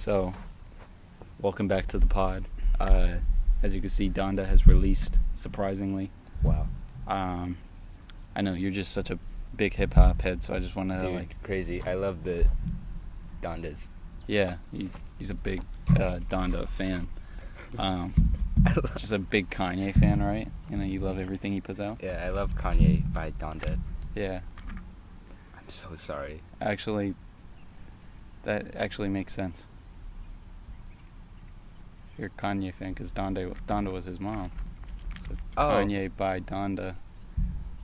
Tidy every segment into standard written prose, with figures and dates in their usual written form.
So, welcome back to the pod. As you can see, Donda has released, surprisingly. Wow. I know, you're just such a big hip-hop head, so I just wanted to, crazy. I love the Dondas. Yeah, he's a big Donda fan. Just a big Kanye fan, right? You know, you love everything he puts out? Yeah, I love Kanye by Donda. Yeah. I'm so sorry. Actually, that actually makes sense. If you're a Kanye fan, because Donda was his mom. So Kanye by Donda.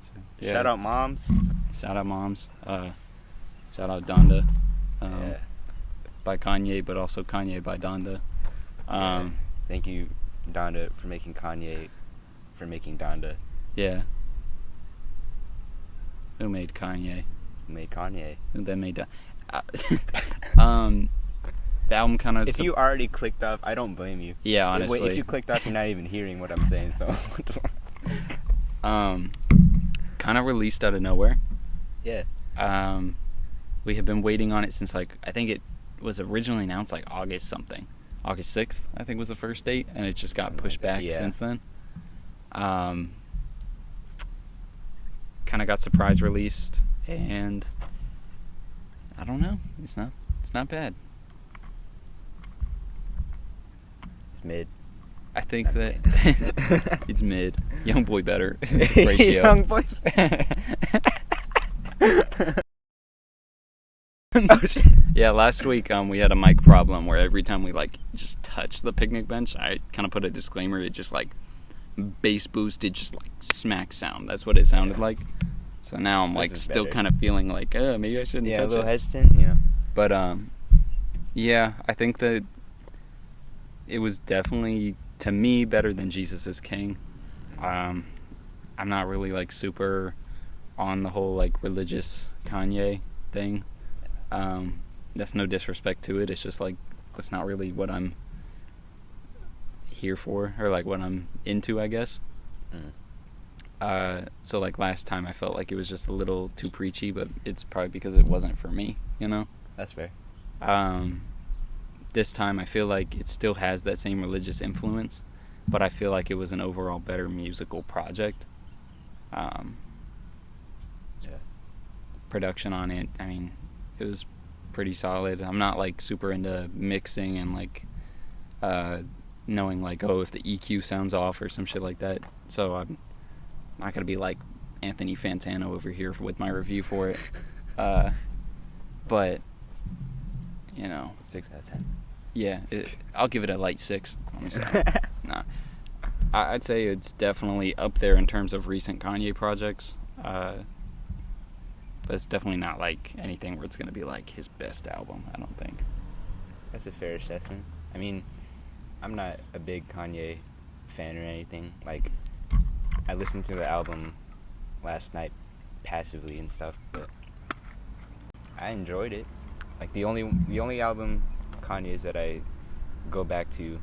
So, yeah. Shout out moms. Shout out moms. Shout out Donda. Yeah. By Kanye, but also Kanye by Donda. Thank you, Donda, for making Kanye, for making Donda. Yeah. Who made Kanye? Who made Kanye? That made the album kind of. If you already clicked off, I don't blame you. Yeah, honestly. If you clicked off, you're not even hearing what I'm saying. So. Kind of released out of nowhere. Yeah. We have been waiting on it since I think it was originally announced August something. August 6th, I think, was the first date, and it just got pushed back since then. Kind of got surprise released, and I don't know. It's not bad. It's mid. I think that it's mid. Young boy better ratio. Young boy. Yeah, last week we had a mic problem where every time we just touch the picnic bench, I kind of put a disclaimer. It just bass boosted, just smack sound. That's what it sounded like. So now I'm still kind of feeling maybe I shouldn't touch it. Yeah, a little hesitant, But yeah, I think that it was definitely, to me, better than Jesus is King. I'm not really super on the whole religious Kanye thing. That's no disrespect to it. It's just that's not really what I'm here for, or what I'm into, I guess. So last time I felt like it was just a little too preachy, but it's probably because it wasn't for me, That's fair. This time I feel like it still has that same religious influence, but I feel like it was an overall better musical project. Production on it, I mean, it was pretty solid. I'm not super into mixing and knowing if the EQ sounds off or some shit like that. So I'm not gonna be like Anthony Fantano over here with my review for it. But 6 out of 10. Yeah, I'll give it a light 6. Nah, I'd say it's definitely up there in terms of recent Kanye projects. But it's definitely not anything where it's going to be his best album, I don't think. That's a fair assessment. I mean, I'm not a big Kanye fan or anything. I listened to the album last night passively and stuff, but I enjoyed it. The only album Kanye's that I go back to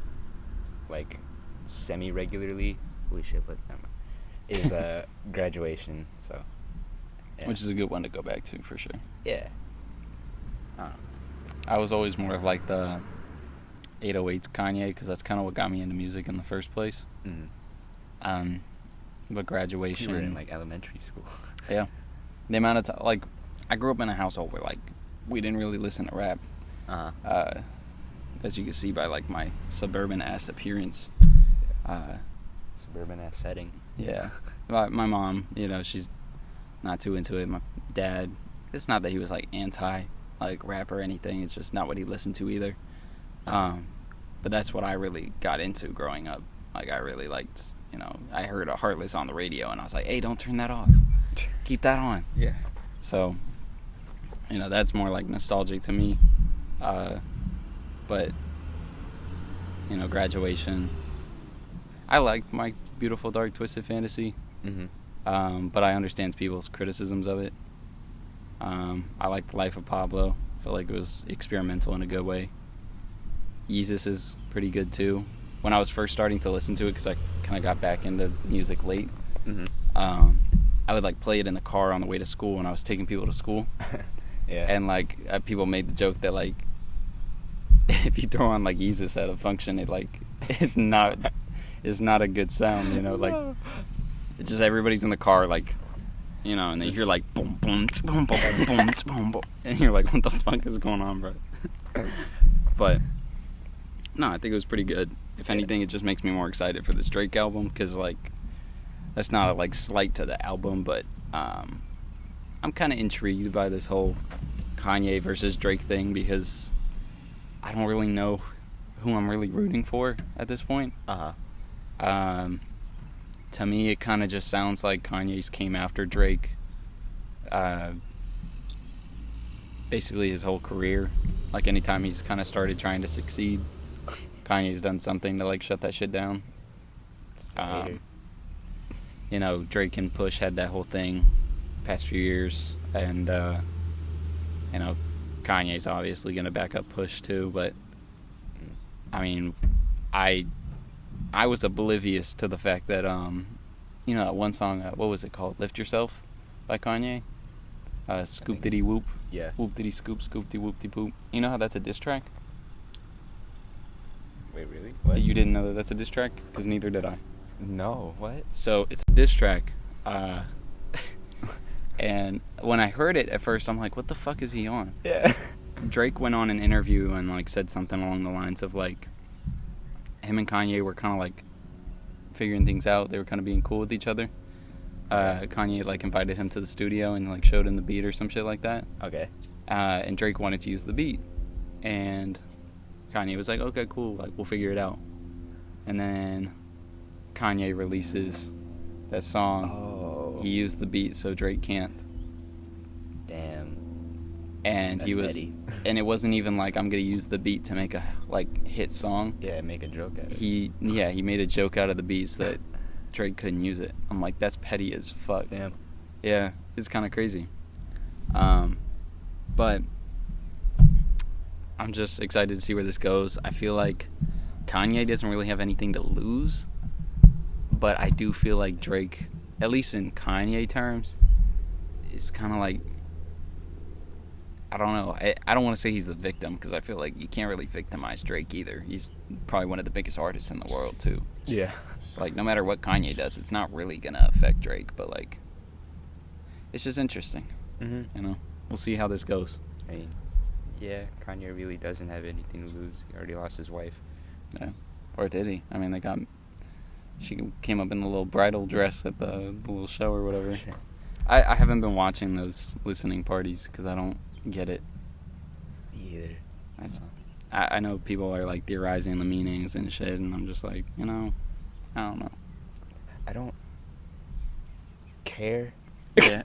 semi-regularly, holy shit, but never mind, is Graduation, so. Yeah. Which is a good one to go back to, for sure. Yeah. I was always more of the 808s Kanye, because that's kind of what got me into music in the first place. Mm-hmm. But Graduation... You were in, elementary school. Yeah. The amount of time... I grew up in a household where, we didn't really listen to rap. Uh-huh. As you can see by, my suburban-ass appearance. Suburban-ass setting. Yeah. My mom, she's not too into it. My dad, it's not that he was anti rap or anything, it's just not what he listened to either. But that's what I really got into growing up. I really liked, I heard a Heartless on the radio and I was like, hey, don't turn that off, keep that on. Yeah. So that's more nostalgic to me. But Graduation, I like My Beautiful Dark Twisted Fantasy. Mm-hmm. But I understand people's criticisms of it. I liked Life of Pablo. I felt like it was experimental in a good way. Yeezus is pretty good too. When I was first starting to listen to it, because I kind of got back into music late, mm-hmm. I would play it in the car on the way to school when I was taking people to school. Yeah. And people made the joke that if you throw on like Yeezus at a function, it's not a good sound, you know, like it's just everybody's in the car like, you know, and then you hear like boom boom boom boom boom boom boom, and you're like, what the fuck is going on, bro? But no, I think it was pretty good. If anything, it just makes me more excited for this Drake album, because like that's not a like slight to the album, but I'm kind of intrigued by this whole Kanye versus Drake thing, because I don't really know who I'm really rooting for at this point. To me, it kind of just sounds like Kanye's came after Drake basically his whole career. Like, anytime he's kind of started trying to succeed, Kanye's done something to like shut that shit down. You know, Drake and Push had that whole thing past few years, and you know, Kanye's obviously gonna back up Push too, but I mean, I was oblivious to the fact that you know, that one song, what was it called, Lift Yourself by Kanye, Scoop Diddy Whoop, Yeah. Whoop Diddy Scoop, Scoop Diddy Whoop Diddy Poop. You know how that's a diss track? Wait, really? What? You didn't know that that's a diss track? Because neither did I. No, what? So it's a diss track, and when I heard it at first, I'm like, what the fuck is he on? Yeah. Drake went on an interview and like said something along the lines of like, him and Kanye were kind of like figuring things out. They were kind of being cool with each other. Kanye like invited him to the studio and like showed him the beat or some shit like that. Okay. And Drake wanted to use the beat, and Kanye was like, okay, cool, like we'll figure it out. And then Kanye releases that song. Oh. He used the beat so Drake can't. Damn. And That's he was petty. And it wasn't even like, I'm gonna use the beat to make a like hit song. Yeah, make a joke out of it. He made a joke out of the beat so that Drake couldn't use it. I'm like, that's petty as fuck. Damn. Yeah, it's kind of crazy. But I'm just excited to see where this goes. I feel like Kanye doesn't really have anything to lose, but I do feel like Drake, at least in Kanye terms, is kind of like, I don't know. I don't want to say he's the victim, because I feel like you can't really victimize Drake either. He's probably one of the biggest artists in the world too. Yeah. It's like, no matter what Kanye does, it's not really gonna affect Drake. But like, it's just interesting. Mm-hmm. You know, we'll see how this goes. I mean, yeah, Kanye really doesn't have anything to lose. He already lost his wife. Yeah. Or did he? I mean, she came up in the little bridal dress at the little show or whatever. I haven't been watching those listening parties because I don't get it. Me either. I know people are like theorizing the meanings and shit, and I'm just like, you know, I don't know. I don't care. Yeah.